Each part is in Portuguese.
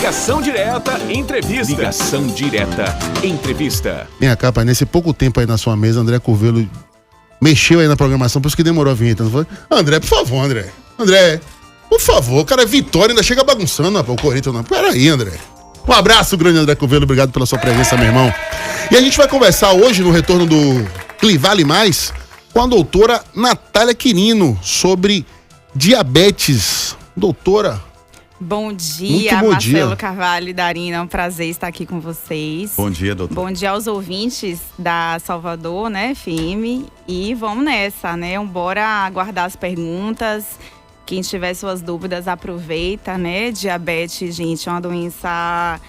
Ligação Direta Entrevista. Ligação Direta Entrevista. Minha capa, nesse pouco tempo aí na sua mesa, André Curvelo mexeu aí na programação, por isso que demorou a vinheta, não foi? André, por favor, André. André, por favor, cara, Vitória ainda chega bagunçando, o Corinthians não. Peraí, André. Um abraço, grande André Curvelo, obrigado pela sua presença, meu irmão. E a gente vai conversar hoje, no retorno do Clivale Mais, com a doutora Natália Quirino, sobre diabetes. Doutora, bom dia, bom Marcelo dia. Carvalho e Darina, é um prazer estar aqui com vocês. Bom dia, doutor. Bom dia aos ouvintes da Salvador, né, FM, e vamos nessa, né, bora aguardar as perguntas. Quem tiver suas dúvidas, aproveita, né, diabetes, gente, é uma doença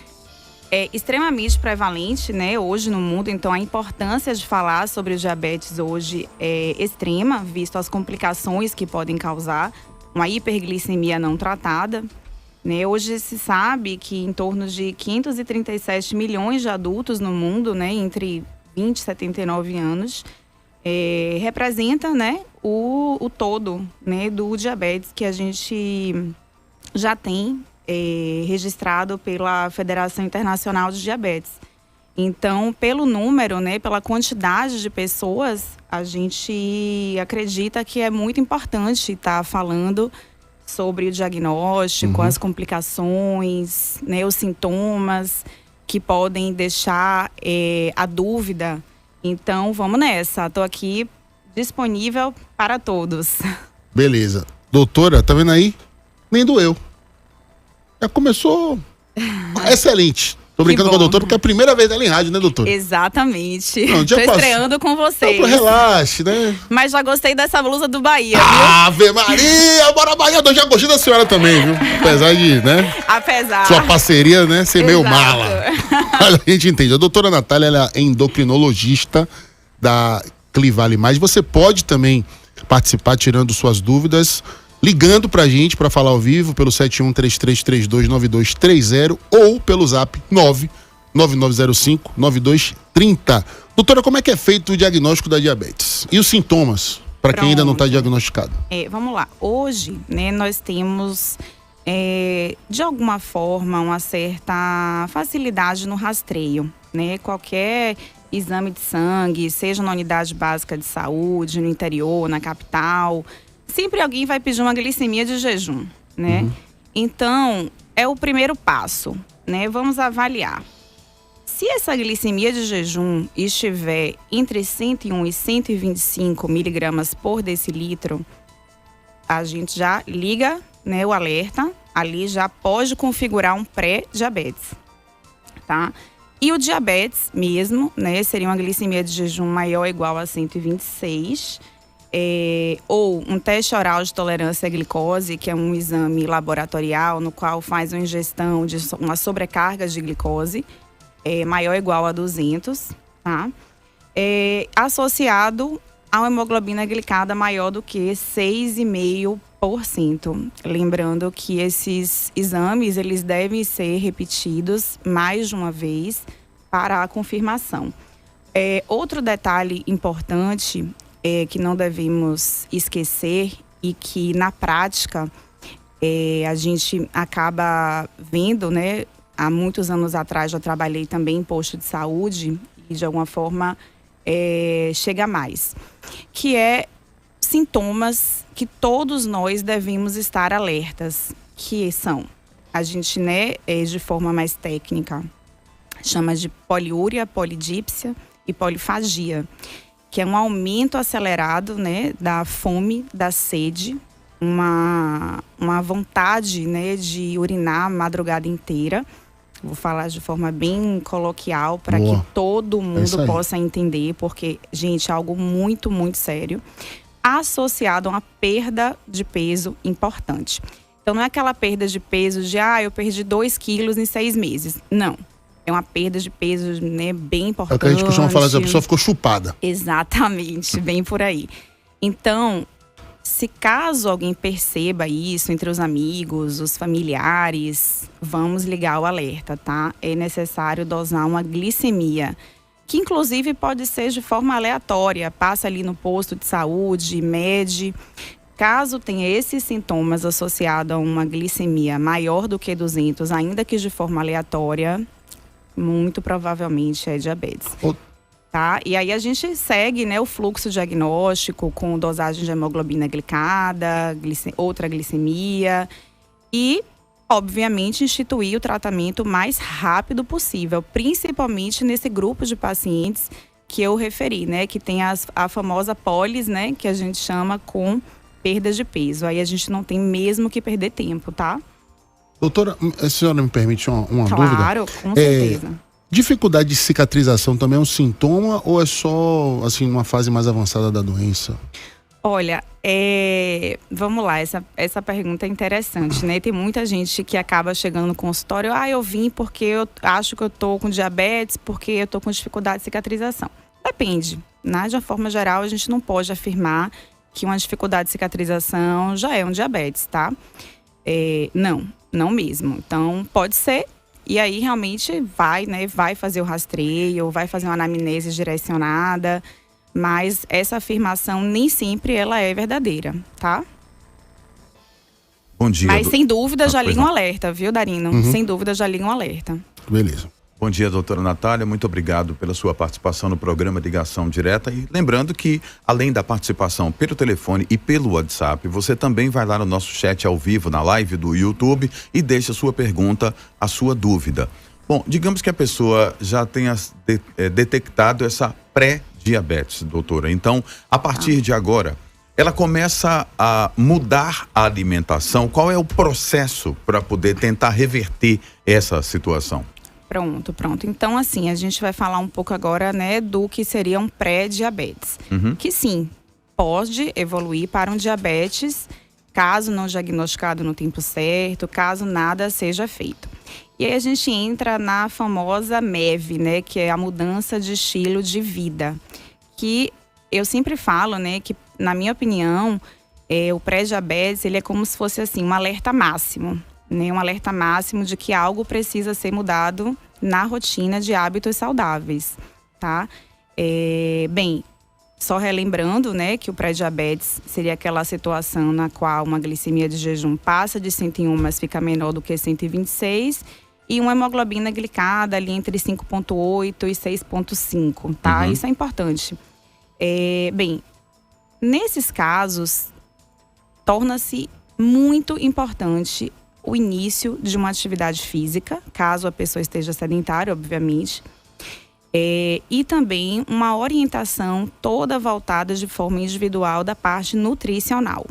extremamente prevalente, né, hoje no mundo, então a importância de falar sobre o diabetes hoje é extrema, visto as complicações que podem causar uma hiperglicemia não tratada. Né, hoje se sabe que em torno de 537 milhões de adultos no mundo, né, entre 20 e 79 anos, representa, né, o todo, né, do diabetes que a gente já tem registrado pela Federação Internacional de Diabetes. Então, pelo número, né, pela quantidade de pessoas, a gente acredita que é muito importante estar falando sobre o diagnóstico, as complicações, né, os sintomas que podem deixar a dúvida. Então, vamos nessa. Estou aqui disponível para todos. Beleza. Doutora, tá vendo aí? Nem doeu. Já começou excelente. Tô brincando com a doutora porque é a primeira vez dela em rádio, né, doutora? Exatamente. Tô estreando com vocês. Relaxe, né? Mas já gostei dessa blusa do Bahia, viu? Ave Maria! Bora Bahia! Eu já gostei da senhora também, viu? Apesar de, né? Apesar. Sua parceria, né? Ser meio Exato. mala. Mas a gente entende. A doutora Natália, ela é endocrinologista da Clivale Mais. Você pode também participar tirando suas dúvidas, ligando pra gente pra falar ao vivo pelo 7133329230 ou pelo zap 999059230. Doutora, como é que é feito o diagnóstico da diabetes? E os sintomas, para quem ainda não está diagnosticado? Vamos lá. Hoje, né, nós temos, de alguma forma, uma certa facilidade no rastreio, né? Qualquer exame de sangue, seja na unidade básica de saúde, no interior, na capital, sempre alguém vai pedir uma glicemia de jejum, né? Então, é o primeiro passo, né? Vamos avaliar. Se essa glicemia de jejum estiver entre 101 e 125 miligramas por decilitro, a gente já liga, né, o alerta, ali já pode configurar um pré-diabetes, tá? E o diabetes mesmo, né, seria uma glicemia de jejum maior ou igual a 126, ou um teste oral de tolerância à glicose, que é um exame laboratorial no qual faz uma ingestão de uma sobrecarga de glicose, maior ou igual a 200, tá? Associado a uma hemoglobina glicada maior do que 6,5%. Lembrando que esses exames, eles devem ser repetidos mais de uma vez para a confirmação. Outro detalhe importante que não devemos esquecer e que na prática a gente acaba vendo, né? Há muitos anos atrás já trabalhei também em posto de saúde e de alguma forma chega mais. Que é sintomas que todos nós devemos estar alertas, que são, a gente, né, de forma mais técnica, chama de poliúria, polidípsia e polifagia, que é um aumento acelerado, né, da fome, da sede, uma vontade, né, de urinar a madrugada inteira. Vou falar de forma bem coloquial para que todo mundo possa entender, porque, gente, é algo muito, muito sério, associado a uma perda de peso importante. Então, não é aquela perda de peso de, eu perdi 2 quilos em 6 meses. Não. É uma perda de peso, né, bem importante. É o que a gente costuma falar, a pessoa ficou chupada. Exatamente, bem por aí. Então, se caso alguém perceba isso entre os amigos, os familiares, vamos ligar o alerta, tá? É necessário dosar uma glicemia, que inclusive pode ser de forma aleatória. Passa ali no posto de saúde, mede. Caso tenha esses sintomas associados a uma glicemia maior do que 200, ainda que de forma aleatória, muito provavelmente é diabetes. Tá? E aí a gente segue, né, o fluxo diagnóstico com dosagem de hemoglobina glicada, outra glicemia e, obviamente, instituir o tratamento o mais rápido possível, principalmente nesse grupo de pacientes que eu referi, né, que tem a famosa polis, né, que a gente chama com perda de peso. Aí a gente não tem mesmo que perder tempo, tá? Doutora, a senhora me permite uma dúvida? Claro, com certeza. Dificuldade de cicatrização também é um sintoma ou é só, assim, uma fase mais avançada da doença? Olha, vamos lá, essa pergunta é interessante, né? Tem muita gente que acaba chegando no consultório, eu vim porque eu acho que eu tô com diabetes, porque eu tô com dificuldade de cicatrização. Depende, né? De uma forma geral, a gente não pode afirmar que uma dificuldade de cicatrização já é um diabetes, tá? Não mesmo. Então, pode ser. E aí, realmente, vai fazer o rastreio, vai fazer uma anamnese direcionada, mas essa afirmação nem sempre ela é verdadeira, tá? Bom dia. Mas, sem dúvida, já liga um alerta, viu, Darino? Sem dúvida, já liga um alerta. Beleza. Bom dia, doutora Natália. Muito obrigado pela sua participação no programa Ligação Direta. E lembrando que, além da participação pelo telefone e pelo WhatsApp, você também vai lá no nosso chat ao vivo, na live do YouTube, e deixa a sua pergunta, a sua dúvida. Bom, digamos que a pessoa já tenha detectado essa pré-diabetes, doutora. Então, a partir de agora, ela começa a mudar a alimentação. Qual é o processo para poder tentar reverter essa situação? Pronto. Então, assim, a gente vai falar um pouco agora, né, do que seria um pré-diabetes. Que sim, pode evoluir para um diabetes, caso não diagnosticado no tempo certo, caso nada seja feito. E aí a gente entra na famosa MEV, né, que é a mudança de estilo de vida. Que eu sempre falo, né, que na minha opinião, o pré-diabetes, ele é como se fosse assim, um alerta máximo. Um alerta máximo de que algo precisa ser mudado na rotina de hábitos saudáveis, tá? Só relembrando, né, que o pré-diabetes seria aquela situação na qual uma glicemia de jejum passa de 101, mas fica menor do que 126, e uma hemoglobina glicada ali entre 5,8 e 6,5, tá? Isso é importante. Nesses casos, torna-se muito importante o início de uma atividade física, caso a pessoa esteja sedentária, obviamente, e também uma orientação toda voltada de forma individual da parte nutricional.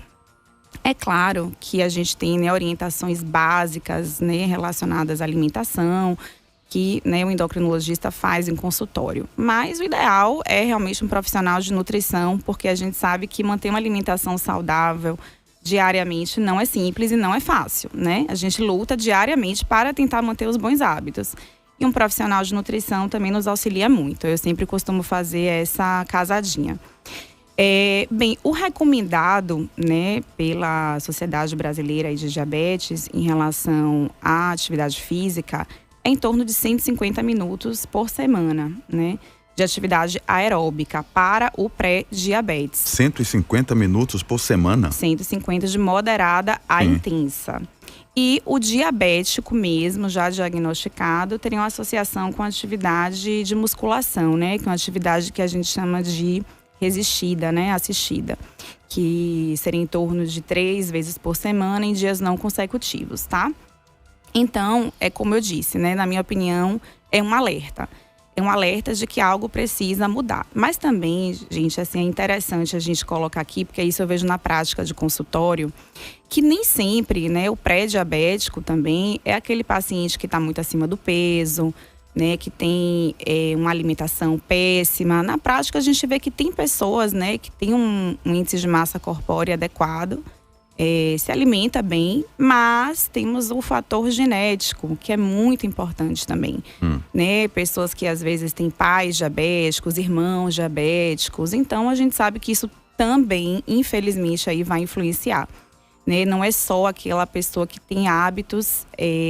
É claro que a gente tem, né, orientações básicas, né, relacionadas à alimentação, que, né, o endocrinologista faz em consultório. Mas o ideal é realmente um profissional de nutrição, porque a gente sabe que manter uma alimentação saudável diariamente não é simples e não é fácil, né? A gente luta diariamente para tentar manter os bons hábitos. E um profissional de nutrição também nos auxilia muito. Eu sempre costumo fazer essa casadinha. O recomendado, né, pela Sociedade Brasileira de Diabetes em relação à atividade física é em torno de 150 minutos por semana, né, de atividade aeróbica para o pré-diabetes. 150 minutos por semana? 150 de moderada a intensa. E o diabético mesmo, já diagnosticado, teria uma associação com a atividade de musculação, né? Que é uma atividade que a gente chama de resistida, né? Assistida. Que seria em torno de 3 vezes por semana em dias não consecutivos, tá? Então, é como eu disse, né? Na minha opinião, é um alerta. É um alerta de que algo precisa mudar. Mas também, gente, assim, é interessante a gente colocar aqui, porque isso eu vejo na prática de consultório, que nem sempre, né, o pré-diabético também é aquele paciente que está muito acima do peso, né, que tem uma alimentação péssima. Na prática, a gente vê que tem pessoas, né, que tem um índice de massa corpórea adequado, se alimenta bem, mas temos o fator genético, que é muito importante também, né? Pessoas que às vezes têm pais diabéticos, irmãos diabéticos, então a gente sabe que isso também, infelizmente, aí vai influenciar, né? Não é só aquela pessoa que tem hábitos,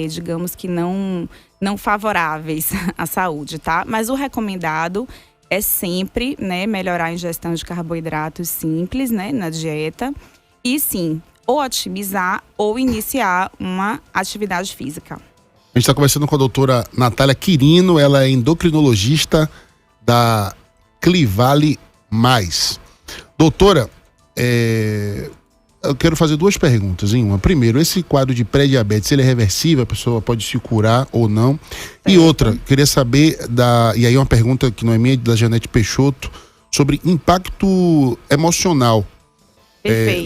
digamos que não favoráveis à saúde, tá? Mas o recomendado é sempre, né, melhorar a ingestão de carboidratos simples, né, na dieta. e sim, ou otimizar ou iniciar uma atividade física. A gente está conversando com a doutora Natália Quirino, ela é endocrinologista da Clivale Mais. Doutora, eu quero fazer 2 perguntas em uma. Primeiro, esse quadro de pré-diabetes, ele é reversível? A pessoa pode se curar ou não? E outra, queria saber, e aí uma pergunta que não é minha, da Janete Peixoto, sobre impacto emocional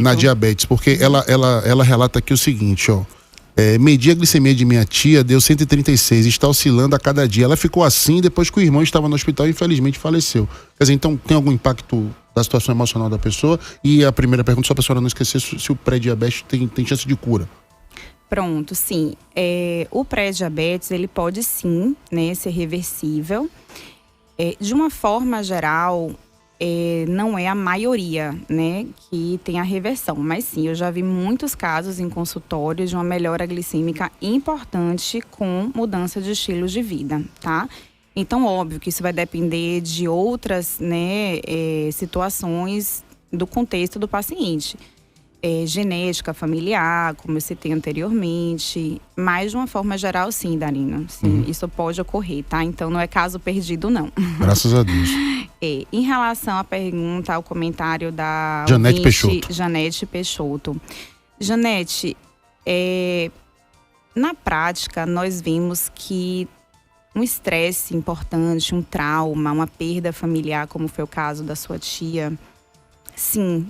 na diabetes. Porque ela relata aqui o seguinte, ó. Medi a glicemia de minha tia, deu 136, está oscilando a cada dia. Ela ficou assim depois que o irmão estava no hospital e infelizmente faleceu. Quer dizer, então tem algum impacto da situação emocional da pessoa? E a primeira pergunta, só para a senhora não esquecer, se o pré-diabetes tem chance de cura. Pronto, sim. O pré-diabetes, ele pode sim, né, ser reversível. De uma forma geral, não é a maioria, né, que tem a reversão. Mas sim, eu já vi muitos casos em consultórios de uma melhora glicêmica importante com mudança de estilo de vida, tá? Então, óbvio que isso vai depender de outras, né, situações do contexto do paciente. Genética familiar, como eu citei anteriormente, mas de uma forma geral, sim, Darino. Sim, isso pode ocorrer, tá? Então, não é caso perdido, não. Graças a Deus. Em relação à pergunta, ao comentário da Janete Peixoto. Janete Peixoto. Janete, na prática, nós vimos que um estresse importante, um trauma, uma perda familiar, como foi o caso da sua tia, sim,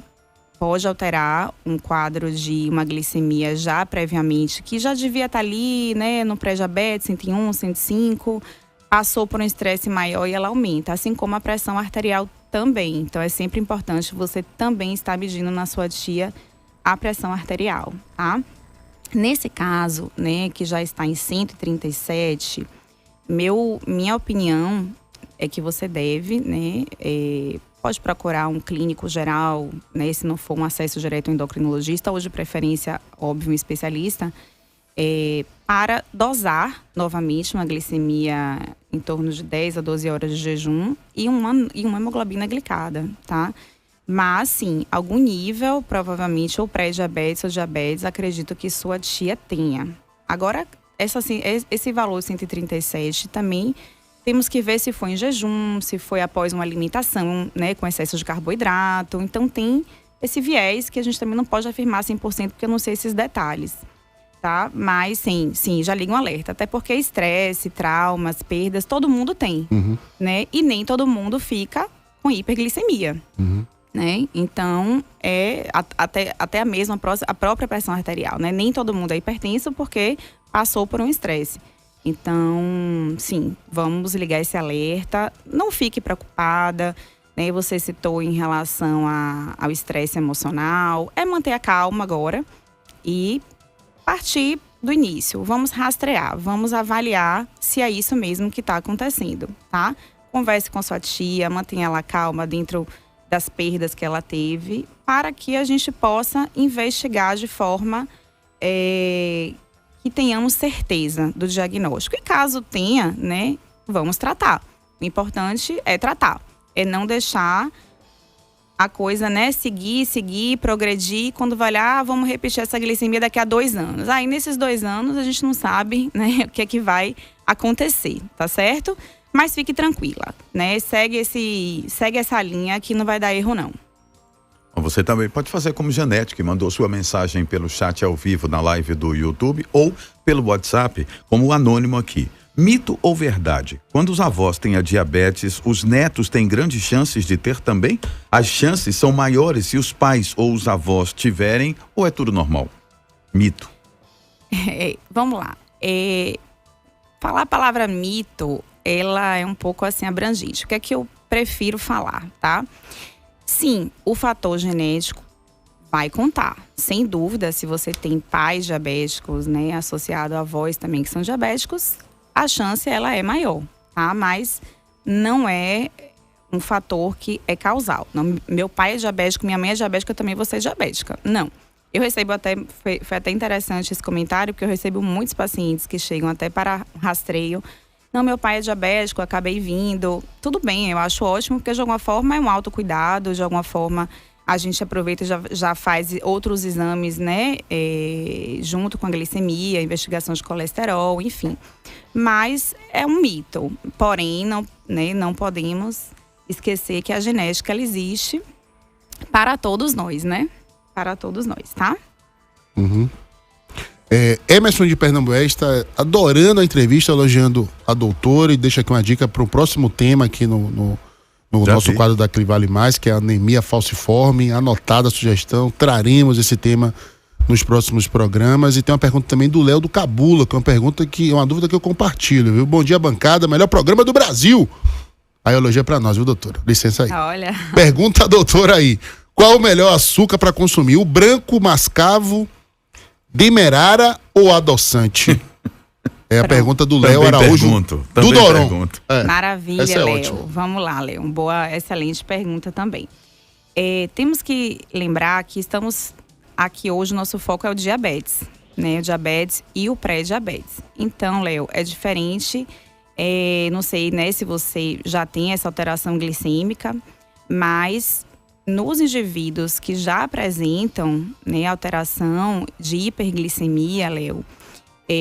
pode alterar um quadro de uma glicemia já previamente, que já devia estar ali, né, no pré-diabetes, 101, 105, passou por um estresse maior e ela aumenta, assim como a pressão arterial também. Então, é sempre importante você também estar medindo na sua tia a pressão arterial, tá? Nesse caso, né, que já está em 137, minha opinião é que você deve, né, pode procurar um clínico geral, né, se não for um acesso direto ao endocrinologista, ou de preferência, óbvio, um especialista, para dosar novamente uma glicemia em torno de 10 a 12 horas de jejum e uma hemoglobina glicada, tá? Mas, sim, algum nível, provavelmente, ou pré-diabetes ou diabetes, acredito que sua tia tenha. Agora, esse valor 137 também temos que ver se foi em jejum, se foi após uma alimentação, né, com excesso de carboidrato. Então, tem esse viés que a gente também não pode afirmar 100%, porque eu não sei esses detalhes, tá? Mas, sim, já liga um alerta. Até porque estresse, traumas, perdas, todo mundo tem, né? E nem todo mundo fica com hiperglicemia, né? Então, até a própria pressão arterial, né? Nem todo mundo é hipertenso porque passou por um estresse. Então, sim, vamos ligar esse alerta. Não fique preocupada, né? Você citou em relação ao estresse emocional. É manter a calma agora e partir do início. Vamos rastrear, vamos avaliar se é isso mesmo que está acontecendo, tá? Converse com sua tia, mantenha ela calma dentro das perdas que ela teve, para que a gente possa investigar de forma que tenhamos certeza do diagnóstico. E caso tenha, né, vamos tratar. O importante é tratar, é não deixar a coisa, né, seguir, progredir. Quando vai lá, vamos repetir essa glicemia daqui a 2 anos. Aí, nesses 2 anos, a gente não sabe, né, o que é que vai acontecer, tá certo? Mas fique tranquila, né? Segue essa linha que não vai dar erro, não. Você também pode fazer como Janete, que mandou sua mensagem pelo chat ao vivo na live do YouTube ou pelo WhatsApp, como o anônimo aqui. Mito ou verdade? Quando os avós têm a diabetes, os netos têm grandes chances de ter também? As chances são maiores se os pais ou os avós tiverem, ou é tudo normal? Mito. Vamos lá. Falar a palavra mito, ela é um pouco assim abrangente. O que é que eu prefiro falar, tá? Sim, o fator genético vai contar. Sem dúvida, se você tem pais diabéticos, né, associado a avós também que são diabéticos, a chance ela é maior, tá? Mas não é um fator que é causal. Não, meu pai é diabético, minha mãe é diabética, eu também vou ser diabética. Não. Eu recebo foi até interessante esse comentário, porque eu recebo muitos pacientes que chegam até para rastreio. Não, meu pai é diabético, acabei vindo. Tudo bem, eu acho ótimo, porque de alguma forma é um autocuidado, de alguma forma A gente aproveita e já faz outros exames, né? Junto com a glicemia, investigação de colesterol, enfim. Mas é um mito. Porém, não podemos esquecer que a genética ela existe para todos nós, né? Para todos nós, tá? Uhum. Emerson de Pernambués está adorando a entrevista, elogiando a doutora e deixa aqui uma dica para o próximo tema aqui no nosso quadro da Vale Mais, que é a anemia falciforme. Anotada a sugestão, traremos esse tema nos próximos programas. E tem uma pergunta também do Léo do Cabula, que é uma dúvida que eu compartilho, viu? Bom dia, bancada, melhor programa do Brasil. Aí elogia para nós, viu, doutora? Licença aí. Olha. Pergunta a doutora aí. Qual o melhor açúcar para consumir? O branco, mascavo, demerara ou adoçante? É a pergunta do Léo Araújo do Doron. Maravilha, essa é Léo. ótima. Vamos lá, Léo. Excelente pergunta também. Temos que lembrar que estamos aqui hoje, nosso foco é o diabetes, né? O diabetes e o pré-diabetes. Então, Léo, é diferente. Não sei, né, se você já tem essa alteração glicêmica, mas nos indivíduos que já apresentam, né, alteração de hiperglicemia, Léo,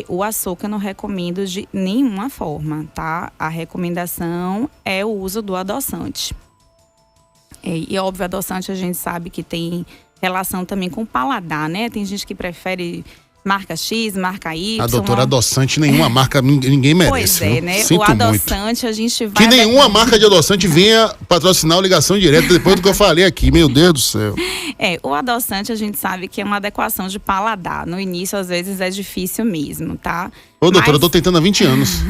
o açúcar eu não recomendo de nenhuma forma, tá? A recomendação é o uso do adoçante. E óbvio, adoçante a gente sabe que tem relação também com o paladar, né? Tem gente que prefere marca X, marca Y. A doutora adoçante, nenhuma marca, ninguém merece. Pois é, né? Sinto o adoçante muito. A gente vai... Que nenhuma marca de adoçante venha patrocinar o Ligação Direta depois do que eu falei aqui. Meu Deus do céu. O adoçante a gente sabe que é uma adequação de paladar. No início, às vezes, é difícil mesmo, tá? Ô, doutora, eu tô tentando há 20 anos.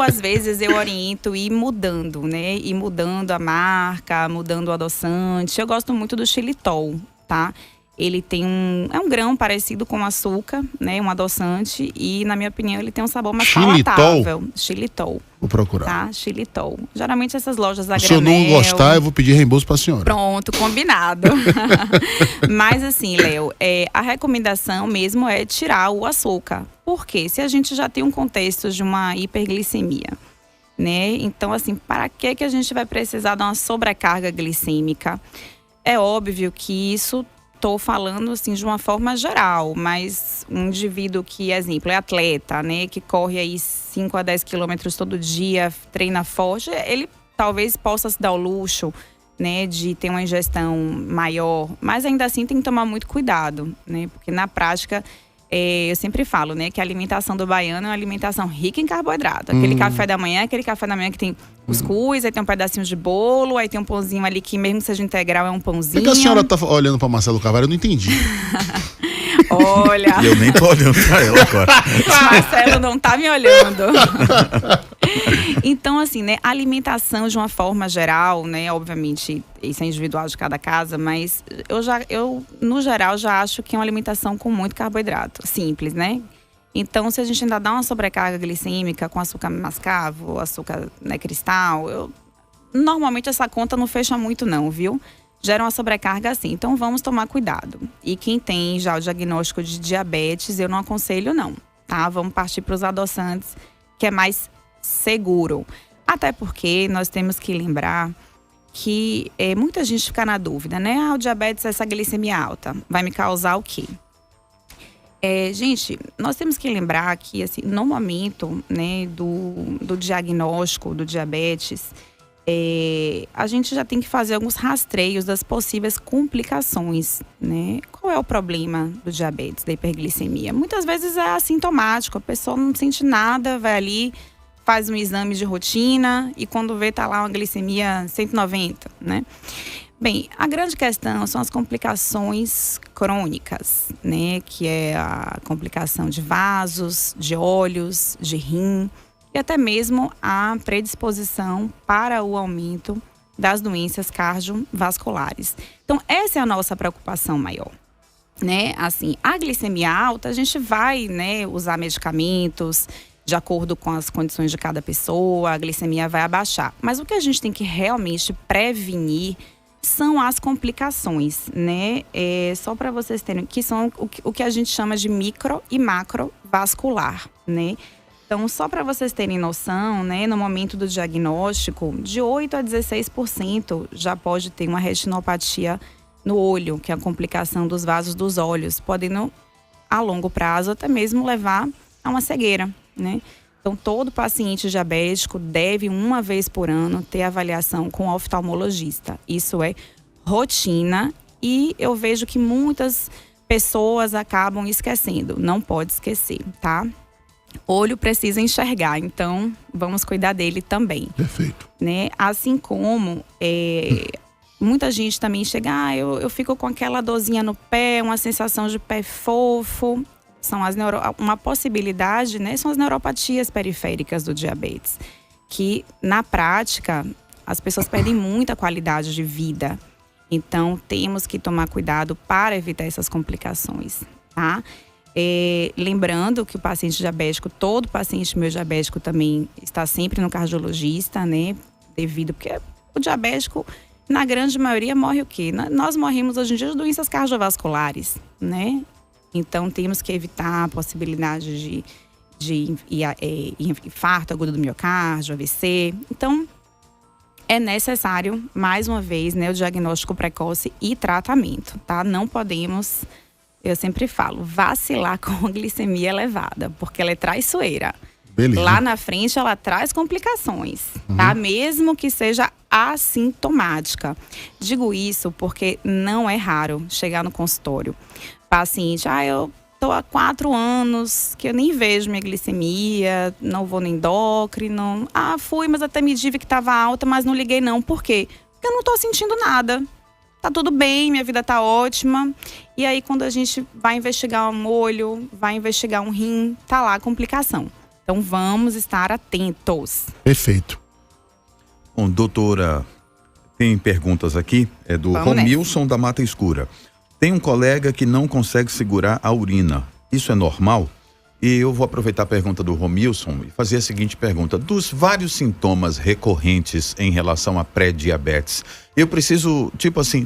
Às vezes, eu oriento ir mudando, né? Ir mudando a marca, mudando o adoçante. Eu gosto muito do xilitol, tá? Ele tem é um grão parecido com açúcar, né? Um adoçante. E, na minha opinião, ele tem um sabor mais palatável. Xilitol. Vou procurar. Tá? Xilitol. Geralmente essas lojas a Se eu não gostar, eu vou pedir reembolso pra senhora. Pronto, combinado. Mas assim, Léo, a recomendação mesmo é tirar o açúcar. Por quê? Se a gente já tem um contexto de uma hiperglicemia, né? Então, assim, para que a gente vai precisar de uma sobrecarga glicêmica? É óbvio que isso... Estou falando assim de uma forma geral, mas um indivíduo que, exemplo, é atleta, né, que corre aí 5 a 10 quilômetros todo dia, treina forte, ele talvez possa se dar o luxo, né, de ter uma ingestão maior, mas ainda assim tem que tomar muito cuidado, né, porque na prática eu sempre falo, né, que a alimentação do baiano é uma alimentação rica em carboidrato. Aquele café da manhã que tem cuscuz, aí tem um pedacinho de bolo, aí tem um pãozinho ali que mesmo que seja integral é um pãozinho. Por que a senhora tá olhando pra Marcelo Carvalho? Eu não entendi. Olha. Eu nem tô olhando pra ela agora. O Marcelo não tá me olhando. Então, assim, né, a alimentação de uma forma geral, né, obviamente, isso é individual de cada casa, mas eu no geral, já acho que é uma alimentação com muito carboidrato, simples, né? Então, se a gente ainda dá uma sobrecarga glicêmica com açúcar mascavo, açúcar, né, cristal, normalmente essa conta não fecha muito não, viu? Gera uma sobrecarga assim, então vamos tomar cuidado. E quem tem já o diagnóstico de diabetes, eu não aconselho não, tá? Vamos partir para os adoçantes, que é mais seguro. Até porque nós temos que lembrar que muita gente fica na dúvida, né? O diabetes, essa glicemia alta, vai me causar o quê? Gente, nós temos que lembrar que, assim, no momento, né, do diagnóstico do diabetes, a gente já tem que fazer alguns rastreios das possíveis complicações, né? Qual é o problema do diabetes, da hiperglicemia? Muitas vezes é assintomático, a pessoa não sente nada, vai ali, faz um exame de rotina e quando vê tá lá uma glicemia 190, né? Bem, a grande questão são as complicações crônicas, né? Que é a complicação de vasos, de olhos, de rim e até mesmo a predisposição para o aumento das doenças cardiovasculares. Então, essa é a nossa preocupação maior, né? Assim, a glicemia alta, a gente vai, né, usar medicamentos de acordo com as condições de cada pessoa, a glicemia vai abaixar. Mas o que a gente tem que realmente prevenir são as complicações, né? Só para vocês terem, que são o que a gente chama de micro e macrovascular, né? Então, só para vocês terem noção, né, no momento do diagnóstico, de 8 a 16% já pode ter uma retinopatia no olho, que é a complicação dos vasos dos olhos, podendo, a longo prazo, até mesmo levar a uma cegueira, né? Então, todo paciente diabético deve, uma vez por ano, ter avaliação com oftalmologista. Isso é rotina e eu vejo que muitas pessoas acabam esquecendo. Não pode esquecer, tá? Olho precisa enxergar, então vamos cuidar dele também. Perfeito. Né? Assim como muita gente também chega, eu fico com aquela dorzinha no pé, uma sensação de pé fofo. São uma possibilidade, né? São as neuropatias periféricas do diabetes. Que, na prática, as pessoas perdem muita qualidade de vida. Então, temos que tomar cuidado para evitar essas complicações, tá? Lembrando que o paciente diabético, todo paciente meu diabético também está sempre no cardiologista, né? Porque o diabético, na grande maioria, morre o quê? Nós morremos hoje em dia de doenças cardiovasculares, né? Então, temos que evitar a possibilidade de infarto agudo do miocárdio, AVC. Então, é necessário, mais uma vez, né, o diagnóstico precoce e tratamento, tá? Não podemos, eu sempre falo, vacilar com a glicemia elevada, porque ela é traiçoeira. Beleza. Lá na frente, ela traz complicações, tá? Mesmo que seja assintomática. Digo isso porque não é raro chegar no consultório. Paciente, eu tô há 4 anos que eu nem vejo minha glicemia, não vou no endócrino. Fui, mas até medi que estava alta, mas não liguei não. Por quê? Porque eu não tô sentindo nada. Tá tudo bem, minha vida tá ótima. E aí, quando a gente vai investigar um olho, vai investigar um rim, tá lá a complicação. Então, vamos estar atentos. Perfeito. Bom, doutora, tem perguntas aqui, é do Romilson da Mata Escura. Tem um colega que não consegue segurar a urina. Isso é normal? E eu vou aproveitar a pergunta do Romilson e fazer a seguinte pergunta. Dos vários sintomas recorrentes em relação à pré-diabetes, eu preciso,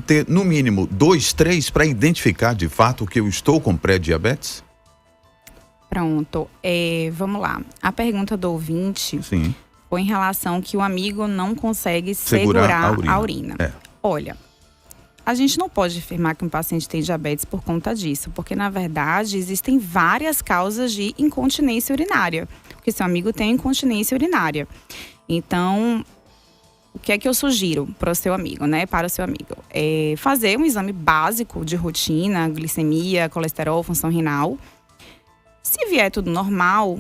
ter no mínimo 2, 3 para identificar de fato que eu estou com pré-diabetes? Pronto. Vamos lá. A pergunta do ouvinte foi em relação que o amigo não consegue segurar a urina. Olha, a gente não pode afirmar que um paciente tem diabetes por conta disso, porque, na verdade, existem várias causas de incontinência urinária. Porque seu amigo tem incontinência urinária. Então, o que é que eu sugiro para o seu amigo, né? Para o seu amigo? Fazer um exame básico de rotina, glicemia, colesterol, função renal. Se vier tudo normal,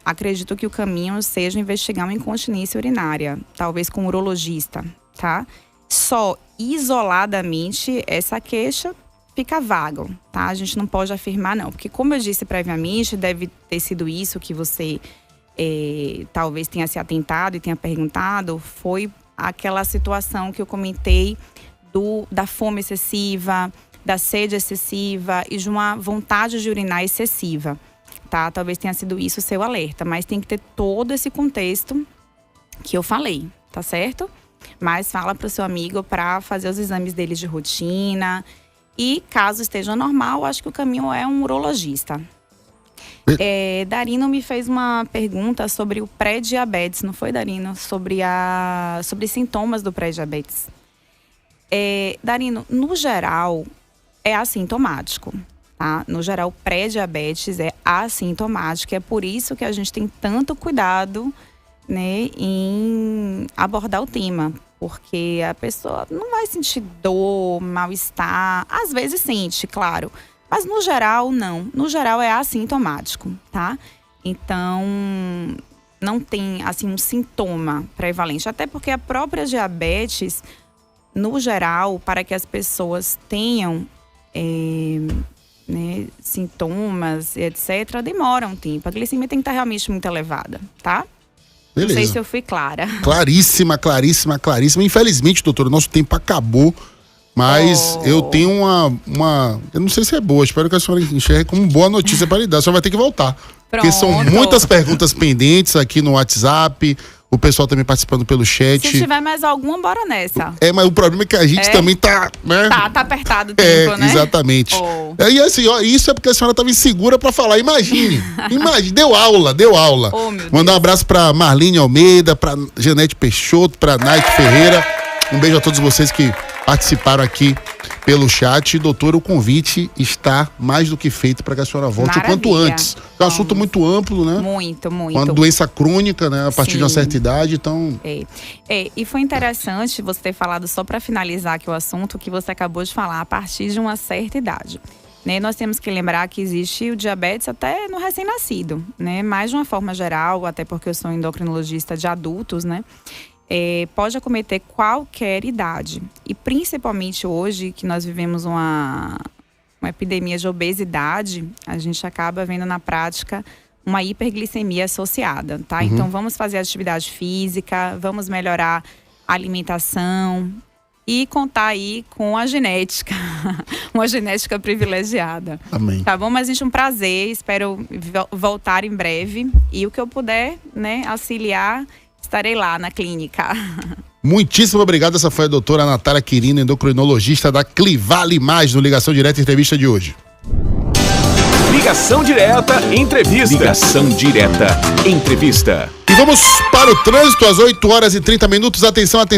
acredito que o caminho seja investigar uma incontinência urinária, talvez com um urologista, tá? Só isoladamente essa queixa fica vago, tá? A gente não pode afirmar não, porque como eu disse previamente, deve ter sido isso que você talvez tenha se atentado e tenha perguntado, foi aquela situação que eu comentei da fome excessiva, da sede excessiva e de uma vontade de urinar excessiva, tá? Talvez tenha sido isso o seu alerta, mas tem que ter todo esse contexto que eu falei, tá certo? Mas fala para o seu amigo para fazer os exames dele de rotina. E caso esteja normal, acho que o caminho é um urologista. Darino me fez uma pergunta sobre o pré-diabetes, não foi, Darino? Sobre sintomas do pré-diabetes. Darino, no geral, é assintomático, tá? No geral, pré-diabetes é assintomático. É por isso que a gente tem tanto cuidado, né, em abordar o tema, porque a pessoa não vai sentir dor, mal-estar, às vezes sente, claro, mas no geral não, no geral é assintomático, tá? Então não tem assim um sintoma prevalente, até porque a própria diabetes, no geral, para que as pessoas tenham sintomas, etc., demora um tempo, a glicemia tem que estar realmente muito elevada, tá? Beleza. Não sei se eu fui clara. Claríssima. Infelizmente, doutor, o nosso tempo acabou. Mas eu tenho uma... Eu não sei se é boa, espero que a senhora enxergue como boa notícia para lhe dar. A senhora vai ter que voltar. Pronto. Porque são muitas perguntas pendentes aqui no WhatsApp. O pessoal também participando pelo chat. Se tiver mais alguma, bora nessa. Mas o problema é que a gente também tá, né? Tá apertado o tempo, né? Exatamente. E assim, ó, isso é porque a senhora tava insegura pra falar. Imagine, deu aula. Mandar um abraço pra Marlene Almeida, pra Janete Peixoto, pra Naite Ferreira. Um beijo a todos vocês que participaram aqui pelo chat. Doutora, o convite está mais do que feito para que a senhora volte o quanto antes. É um assunto muito amplo, né? Muito. Uma doença crônica, né? A partir de uma certa idade, então... E foi interessante você ter falado, só para finalizar aqui o assunto, que você acabou de falar, a partir de uma certa idade. Né? Nós temos que lembrar que existe o diabetes até no recém-nascido, né? Mas de uma forma geral, até porque eu sou endocrinologista de adultos, né? Pode acometer qualquer idade. E principalmente hoje, que nós vivemos uma epidemia de obesidade, a gente acaba vendo na prática uma hiperglicemia associada, tá? Então vamos fazer atividade física, vamos melhorar a alimentação e contar aí com a genética, uma genética privilegiada. Amém. Tá bom? Mas, gente, um prazer, espero voltar em breve. E o que eu puder, né, auxiliar, estarei lá na clínica. Muitíssimo obrigado. Essa foi a doutora Natália Quirino, endocrinologista da Clivale Mais, no Ligação Direta Entrevista de hoje. Ligação Direta Entrevista. Ligação Direta Entrevista. E vamos para o trânsito às 8h30. Atenção.